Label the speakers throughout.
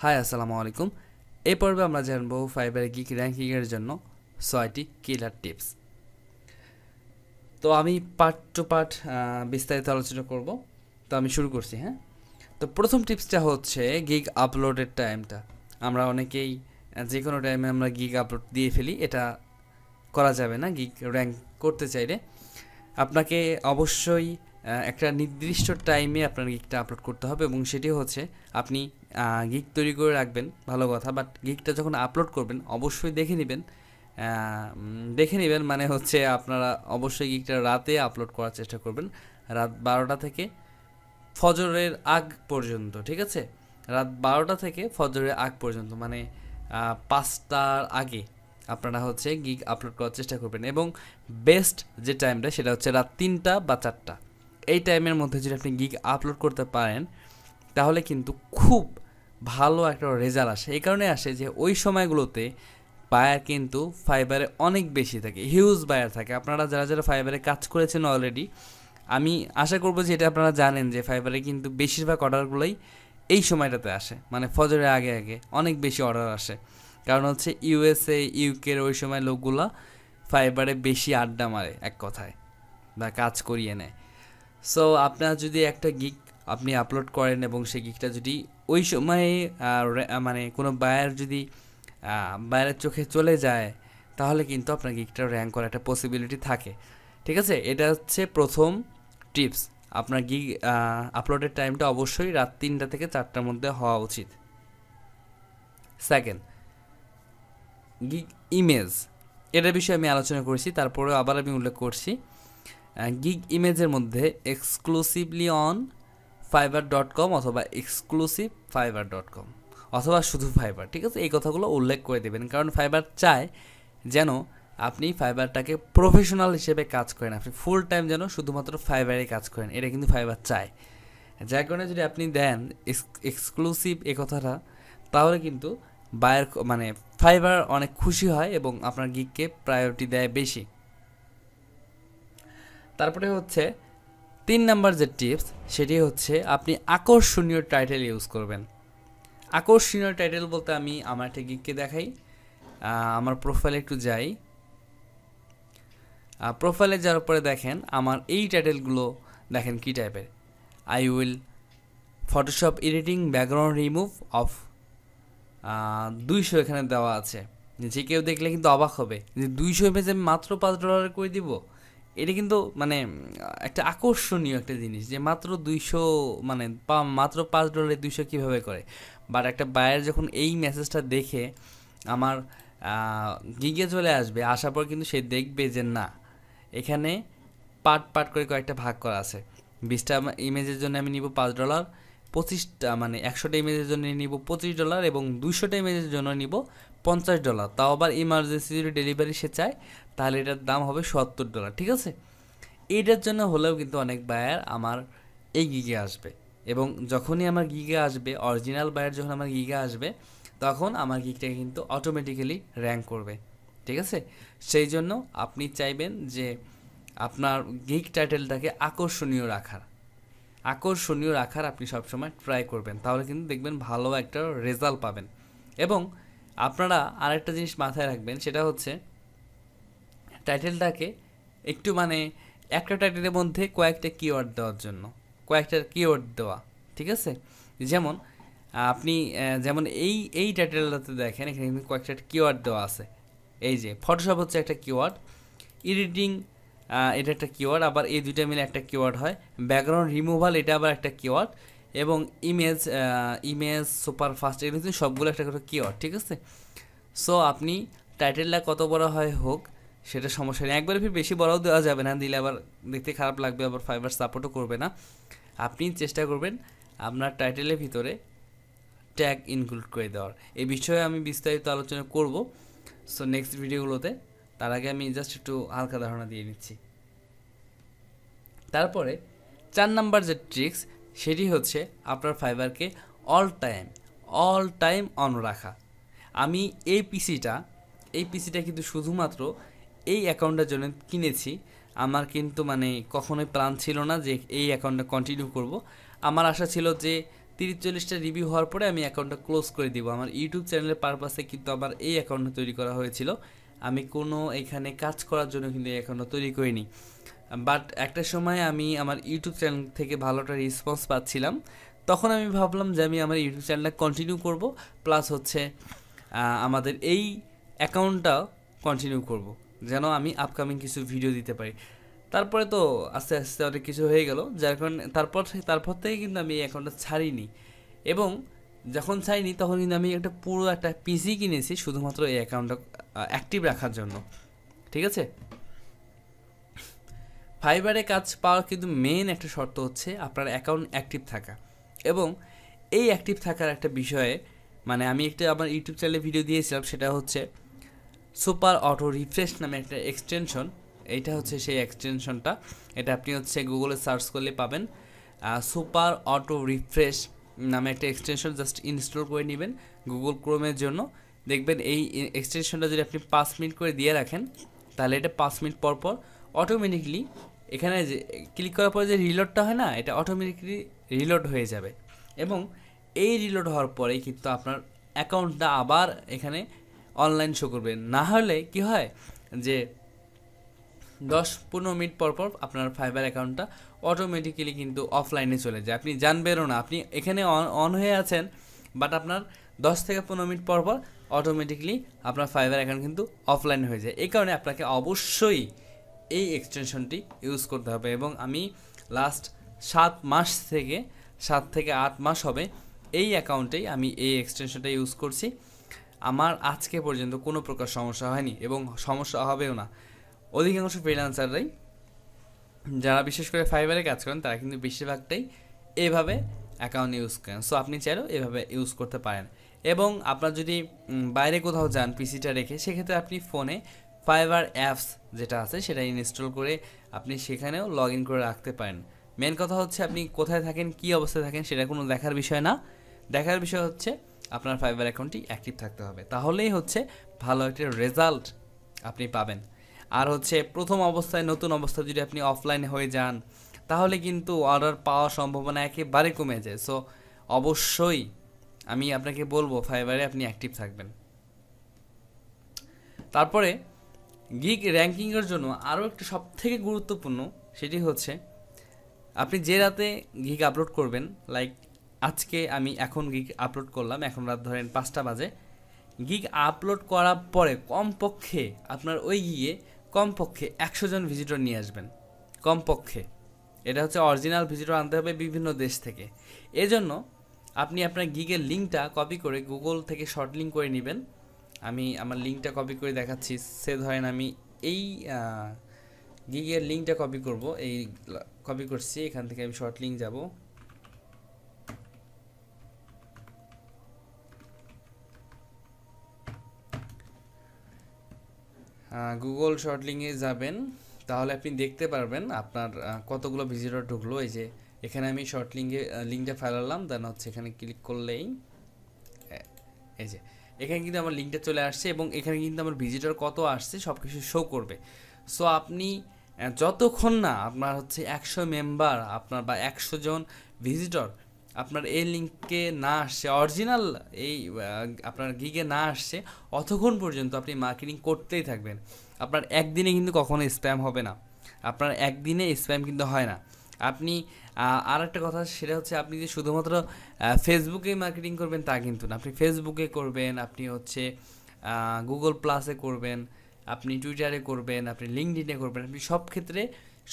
Speaker 1: High আসসালামু আলাইকুম। এই পর্বে আমরা জানবো ফাইবারে গিগ র্যাঙ্কিংয়ের জন্য 6টি কিলার টিপস। তো আমি পার্ট টু পার্ট বিস্তারিত আলোচনা করব। তো আমি শুরু করছি। তো প্রথম টিপসটা হচ্ছে গিগ আপলোডের টাইমটা। আমরা অনেকেই যে কোনো টাইমে আমরা গিগ আপলোড দিয়ে ফেলি, এটা করা যাবে না। গিগ র্যাঙ্ক করতে চাইলে আপনাকে অবশ্যই একটা নির্দিষ্ট টাইমে আপনার গিগটা আপলোড করতে হবে, এবং সেটি হচ্ছে আপনি গিগ তৈরি করে রাখবেন, ভালো কথা, বাট গিগটা যখন আপলোড করবেন অবশ্যই দেখে নেবেন মানে হচ্ছে আপনারা অবশ্যই গিগটা রাতে আপলোড করার চেষ্টা করবেন, রাত 12টা থেকে ফজরের আগ পর্যন্ত। ঠিক আছে, রাত 12টা থেকে ফজরের আগ পর্যন্ত, মানে 5টার আগে আপনারা হচ্ছে গিগ আপলোড করার চেষ্টা করবেন। এবং বেস্ট যে টাইমটা সেটা হচ্ছে রাত 3টা বা 4টা। এই টাইমের মধ্যে যদি আপনি গিগ আপলোড করতে পারেন তাহলে কিন্তু খুব ভালো একটা রেজাল্ট আসে। এই কারণে আসে যে ওই সময়গুলোতে বায়ার কিন্তু ফাইবারে অনেক বেশি থাকে, হিউজ বায়ার থাকে। আপনারা যারা যারা ফাইবারে কাজ করেছেন অলরেডি, আমি আশা করবো যে এটা আপনারা জানেন যে ফাইবারে কিন্তু বেশিরভাগ অর্ডারগুলোই এই সময়টাতে আসে, মানে ফজরের আগে আগে অনেক বেশি অর্ডার আসে। কারণ হচ্ছে ইউএসএ ইউকের ওই সময় লোকগুলা ফাইবারে বেশি আড্ডা মারে, এক কথায়, বা কাজ করিয়ে নেয়। সো আপনার যদি একটা গিগ আপনি আপলোড করেন এবং সেই গিগটা যদি ওই সময়ে মানে কোনো বায়ার যদি বায়ারের চোখে চলে যায়, তাহলে কিন্তু আপনার গিগটা র্যাঙ্ক করার একটা পসিবিলিটি থাকে। ঠিক আছে, এটা হচ্ছে প্রথম টিপস। আপনার গিগ আপলোডের টাইমটা অবশ্যই রাত 3টা থেকে 4টার মধ্যে হওয়া উচিত। Second, gig image. এটার বিষয়ে আমি আলোচনা করেছি, তারপরেও আবার আমি উল্লেখ করছি। গিগ ইমেজের মধ্যে এক্সক্লুসিভলি অন fiverr.com অথবা এক্সক্লুসিভ fiverr.com অথবা শুধু ফাইবার। ঠিক আছে, এই কথাগুলো উল্লেখ করে দেবেন, কারণ ফাইবার চায় যেন আপনি ফাইবারটাকে প্রফেশনাল হিসেবে কাজ করেন, আপনি ফুল টাইম যেন শুধুমাত্র ফাইবারে কাজ করেন, এটা কিন্তু ফাইবার চায়। যার কারণে যদি আপনি দেন এক্সক্লুসিভ এই কথাটা, তাহলে কিন্তু বায়ার মানে ফাইবার অনেক খুশি হয় এবং আপনার গিগকে প্রায়োরিটি দেয় বেশি। তারপরে হচ্ছে 3 নাম্বার যে টিপস, সেটি হচ্ছে আপনি আকর্ষণীয় টাইটেল ইউজ করবেন। আকর্ষণীয় টাইটেল বলতে আমি আমার একটা গিগকে দেখাই। আমার প্রোফাইলে একটু যাই। প্রোফাইলে যাওয়ার পরে দেখেন আমার এই টাইটেলগুলো দেখেন কী টাইপের। I will Photoshop editing background remove of 200 এখানে দেওয়া আছে। যে কেউ দেখলে কিন্তু অবাক হবে যে 200 ইমেজ আমি মাত্র $5 করে দিব। এটা কিন্তু মানে একটা আকর্ষণীয় একটা জিনিস যে মাত্র 200, মানে মাত্র $5 200 কীভাবে করে। বাট একটা বায়ার যখন এই মেসেজটা দেখে আমার গিগে চলে আসবে, আসার পর কিন্তু সে দেখবে যে না, এখানে পার্ট করে কয়েকটা ভাগ করা আছে। 20টা ইমেজের জন্য আমি নিব $5, 25টা মানে 100টা ইমেজের জন্য নিব $25, এবং 200টা ইমেজের জন্য নিব $50। তাও আবার ইমার্জেন্সি যদি ডেলিভারি সে চায় তাহলে এটার দাম হবে $70। ঠিক আছে, এইটার জন্য হলেও কিন্তু অনেক বায়ার আমার এই গিগে আসবে, এবং যখনই আমার গিগে আসবে, অরিজিনাল বায়ার যখন আমার গিগে আসবে, তখন আমার গিগটাকে কিন্তু অটোমেটিক্যালি র্যাঙ্ক করবে। ঠিক আছে, সেই জন্য আপনি চাইবেন যে আপনার গিগ টাইটেলটাকে আকর্ষণীয় রাখার আপনি সবসময় ট্রাই করবেন, তাহলে কিন্তু দেখবেন ভালো একটা রেজাল্ট পাবেন। এবং আপনারা আরেকটা জিনিস মাথায় রাখবেন, সেটা হচ্ছে টাইটেলটাকে একটু মানে একটা টাইটেলের মধ্যে কয়েকটা কিওয়ার্ড দেওয়ার জন্য দেওয়া। ঠিক আছে, যেমন আপনি যেমন এই টাইটেলটাতে দেখেন এখানে কিন্তু কয়েকটা কিওয়ার্ড দেওয়া আছে। এই যে ফটোশপ হচ্ছে একটা কিওয়ার্ড, এডিটিং এটা একটা কিওয়ার্ড, আবার এই দুইটা মিলে একটা কিওয়ার্ড হয়। ব্যাকগ্রাউন্ড রিমুভাল এটা আবার একটা কিওয়ার্ড, এবং ইমেজ সুপার ফাস্ট, এগুলো কিন্তু সবগুলো একটা করে কিওয়ার্ড। ঠিক আছে, সো আপনি টাইটেলটা কত বড় হয় হোক সেটা সমস্যা নেই, একবারে ফির বেশি বড়ও দেওয়া যাবে না, দিলে আবার দেখতে খারাপ লাগবে, আবার ফাইবার সাপোর্টও করবে না। আপনি চেষ্টা করবেন আপনার টাইটেলের ভিতরে ট্যাগ ইনক্লুড করে দেওয়ার। এই বিষয়ে আমি বিস্তারিত আলোচনা করব সো নেক্সট ভিডিওগুলোতে। তার আগে আমি জাস্ট একটু হালকা ধারণা দিয়ে নিচ্ছি। তারপরে 4 নাম্বার যে ট্রিক্স, সেটি হচ্ছে আপনার ফাইবারকে অল টাইম অন রাখা। আমি এই পিসিটা কিন্তু শুধুমাত্র এই অ্যাকাউন্টের জন্য কিনেছি। আমার কিন্তু মানে কখনোই প্ল্যান ছিল না যে এই অ্যাকাউন্টটা কন্টিনিউ করব। আমার আশা ছিল যে 30-40টা রিভিউ হওয়ার পরে আমি অ্যাকাউন্টটা ক্লোজ করে দিব। আমার ইউটিউব চ্যানেলের পারপাসে কিন্তু আমার এই অ্যাকাউন্টটা তৈরি করা হয়েছিল। আমি কোনো এখানে কাজ করার জন্য কিন্তু এই অ্যাকাউন্টটা তৈরি করিনি। বাট একটা সময় আমি আমার ইউটিউব চ্যানেল থেকে ভালো একটা রেসপন্স পাচ্ছিলাম, তখন আমি ভাবলাম যে আমি আমার ইউটিউব চ্যানেলটা কন্টিনিউ করব, প্লাস হচ্ছে আমাদের এই অ্যাকাউন্টটাও কন্টিনিউ করব, যেন আমি আপকামিং কিছু ভিডিও দিতে পারি। তারপরে তো আস্তে আস্তে অনেক কিছু হয়ে গেল, যার কারণে তারপর থেকে কিন্তু আমি এই অ্যাকাউন্টটা ছাড়িনি। এবং যখন ছাড়িনি তখন কিন্তু আমি পুরো একটা পিসি কিনেছি শুধুমাত্র এই অ্যাকাউন্টটা অ্যাক্টিভ রাখার জন্য। ঠিক আছে, ফাইবারে কাজ পাওয়ার কিন্তু মেইন একটা শর্ত হচ্ছে আপনার অ্যাকাউন্ট অ্যাক্টিভ থাকা। এবং এই অ্যাক্টিভ থাকার একটা বিষয়ে মানে আমি একটা আমার ইউটিউব চ্যানেলে ভিডিও দিয়েছিলাম, সেটা হচ্ছে সুপার অটো রিফ্রেশ নামে একটা এক্সটেনশন। এইটা হচ্ছে সেই এক্সটেনশনটা, এটা আপনি হচ্ছে গুগলে সার্চ করলে পাবেন। সুপার অটো রিফ্রেশ নামে একটা এক্সটেনশন, জাস্ট ইনস্টল করে নেবেন গুগল ক্রোমের জন্য। দেখবেন এই এক্সটেনশনটা যদি আপনি 5 মিনিট করে দিয়ে রাখেন, তাহলে এটা 5 মিনিট পর পর অটোমেটিকলি এখানে যে ক্লিক করার পরে যে রিলোডটা হয় না, এটা অটোমেটিকলি রিলোড হয়ে যাবে। এবং এই রিলোড হওয়ার পরেই কিন্তু আপনার অ্যাকাউন্টটা আবার এখানে অনলাইন শো করবে। না হলে কি হয় যে 10-15 মিনিট পর পর আপনার ফাইবার অ্যাকাউন্টটা অটোমেটিক্যালি কিন্তু অফলাইনে চলে যায়, আপনি জানবেনও না। আপনি এখানে অন হয়ে আছেন, বাট আপনার 10-15 মিনিট পর পর অটোমেটিকলি আপনার ফাইবার অ্যাকাউন্ট কিন্তু অফলাইন হয়ে যায়। এই কারণে আপনাকে অবশ্যই এই এক্সটেনশনটি ইউজ করতে হবে। এবং আমি লাস্ট 7 থেকে 8 মাস হবে এই অ্যাকাউন্টেই আমি এই এক্সটেনশনটা ইউজ করছি। আমার আজকে পর্যন্ত কোনো প্রকার সমস্যা হয়নি এবং সমস্যা হবেও না। অধিকাংশ ফ্রিল্যান্সাররাই যারা বিশেষ করে ফাইবারে কাজ করেন, তারা কিন্তু বেশিরভাগটাই এভাবে অ্যাকাউন্ট ইউজ করেন। সো আপনি চাইলেও এভাবে ইউজ করতে পারেন। এবং আপনার যদি বাইরে কোথাও যান পিসিটা রেখে, সেক্ষেত্রে আপনি ফোনে ফাইবার অ্যাপস যেটা আছে সেটা ইনস্টল করে আপনি সেখানেও লগ ইন করে রাখতে পারেন। মেন কথা হচ্ছে আপনি কোথায় থাকেন, কী অবস্থায় থাকেন, সেটা কোনো দেখার বিষয় না। দেখার বিষয় হচ্ছে আপনার ফাইবার অ্যাকাউন্টটি অ্যাক্টিভ থাকতে হবে, তাহলেই হচ্ছে ভালো একটা রেজাল্ট আপনি পাবেন। আর হচ্ছে প্রথম অবস্থায়, নতুন অবস্থায় যদি আপনি অফলাইনে হয়ে যান, তাহলে কিন্তু অর্ডার পাওয়ার সম্ভাবনা একেবারে কমে যায়। সো অবশ্যই আমি আপনাকে বলবো ফাইবারে আপনি অ্যাক্টিভ থাকবেন। তারপরে গিগ র্যাঙ্কিংয়ের জন্য আরও একটা সবথেকে গুরুত্বপূর্ণ, সেটি হচ্ছে আপনি যে রাতে গিগ আপলোড করবেন, লাইক আজকে আমি এখন গিগ আপলোড করলাম, এখন রাত ধরেন 5টা বাজে। গিগ আপলোড করার পরে কমপক্ষে আপনার ওই গিগে কমপক্ষে 100 জন ভিজিটর নিয়ে আসবেন, কমপক্ষে। এটা হচ্ছে অরিজিনাল ভিজিটর আনতে হবে বিভিন্ন দেশ থেকে। এজন্য আপনি আপনার গিগের লিঙ্কটা কপি করে গুগল থেকে শর্ট লিঙ্ক করে নেবেন। আমি আমার লিঙ্কটা কপি করে দেখাচ্ছি। সে ধরেন আমি এই গিগের লিঙ্কটা কপি করব, এই কপি করছি, এখান থেকে আমি শর্ট লিঙ্ক যাব। গুগল শর্ট লিঙ্কে যাবেন, তাহলে আপনি দেখতে পারবেন আপনার কতগুলো ভিজিটর ঢুকলো। এই যে এখানে আমি শর্ট লিঙ্কটা ফেলালাম, দেন হচ্ছে এখানে ক্লিক করলেই এই যে এখানে কিন্তু আমার লিঙ্কটা চলে আসছে এবং এখানে কিন্তু আমার ভিজিটর কত আসছে সব কিছু শো করবে। সো আপনি যতক্ষণ না আপনার হচ্ছে 100 মেম্বার আপনার বা 100 জন ভিজিটর আপনার এই লিঙ্কে না আসছে, অরিজিনাল এই আপনার গিগে না আসছে, অতক্ষণ পর্যন্ত আপনি মার্কেটিং করতেই থাকবেন। আপনার একদিনে কিন্তু কখনো স্প্যাম হবে না, আপনার একদিনে স্প্যাম কিন্তু হয় না। আপনি আর একটা কথা, সেটা হচ্ছে আপনি যে শুধুমাত্র ফেসবুকে মার্কেটিং করবেন তা কিন্তু না। আপনি ফেসবুকে করবেন, আপনি হচ্ছে গুগল প্লাসে করবেন, আপনি টুইটারে করবেন, আপনি লিঙ্কডইনে করবেন, আপনি সব ক্ষেত্রে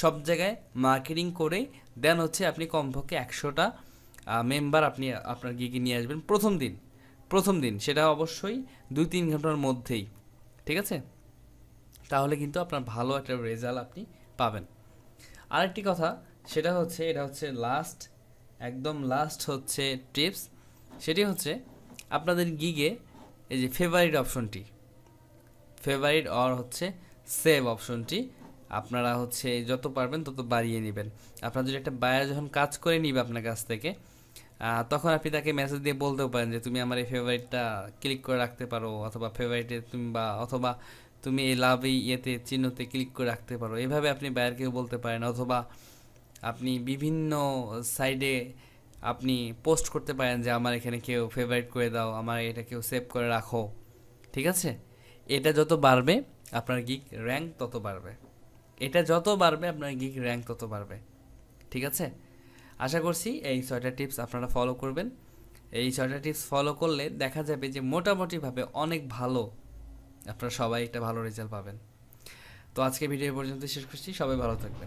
Speaker 1: সব জায়গায় মার্কেটিং করে দেন হচ্ছে আপনি কমপক্ষে 100টা মেম্বার আপনি আপনার গিগে নিয়ে আসবেন প্রথম দিন, সেটা অবশ্যই 2-3 ঘন্টার মধ্যেই। ঠিক আছে, তাহলে কিন্তু আপনার ভালো একটা রেজাল্ট আপনি পাবেন। আরেকটি কথা, সেটা হচ্ছে এটা হচ্ছে একদম লাস্ট হচ্ছে টিপস, সেটি হচ্ছে আপনাদের গিগে এই যে ফেভারিট অর হচ্ছে সেভ অপশনটি আপনারা হচ্ছে যত পারবেন তত বাড়িয়ে নেবেন। আপনার যদি একটা বায়ার যখন কাজ করে নিবে আপনার কাছ থেকে, তখন আপনি তাকে মেসেজ দিয়ে বলতেও পারেন যে তুমি আমার এই ফেভারিটটা ক্লিক করে রাখতে পারো, অথবা ফেভারিটে অথবা তুমি এই লাভ এই চিহ্নতে ক্লিক করে রাখতে পারো। এভাবে আপনি বায়ারকেও বলতে পারেন, অথবা আপনি বিভিন্ন সাইডে আপনি পোস্ট করতে পারেন যে আমার এখানে কেউ ফেভারিট করে দাও, আমার এটা কেউ সেভ করে রাখো। ঠিক আছে, এটা যত বাড়বে আপনার গিগ র্যাঙ্ক তত বাড়বে, এটা যত বাড়বে আপনার গিগ র্যাঙ্ক তত বাড়বে। ঠিক আছে, আশা করছি এই 6টা টিপস আপনারা ফলো করবেন। এই 6টা টিপস ফলো করলে দেখা যাবে যে মোটামুটিভাবে অনেক ভালো, আপনারা সবাই একটা ভালো রেজাল্ট পাবেন। তো আজকে ভিডিও পর্যন্ত শেষ করছি, সবাই ভালো থাকবেন।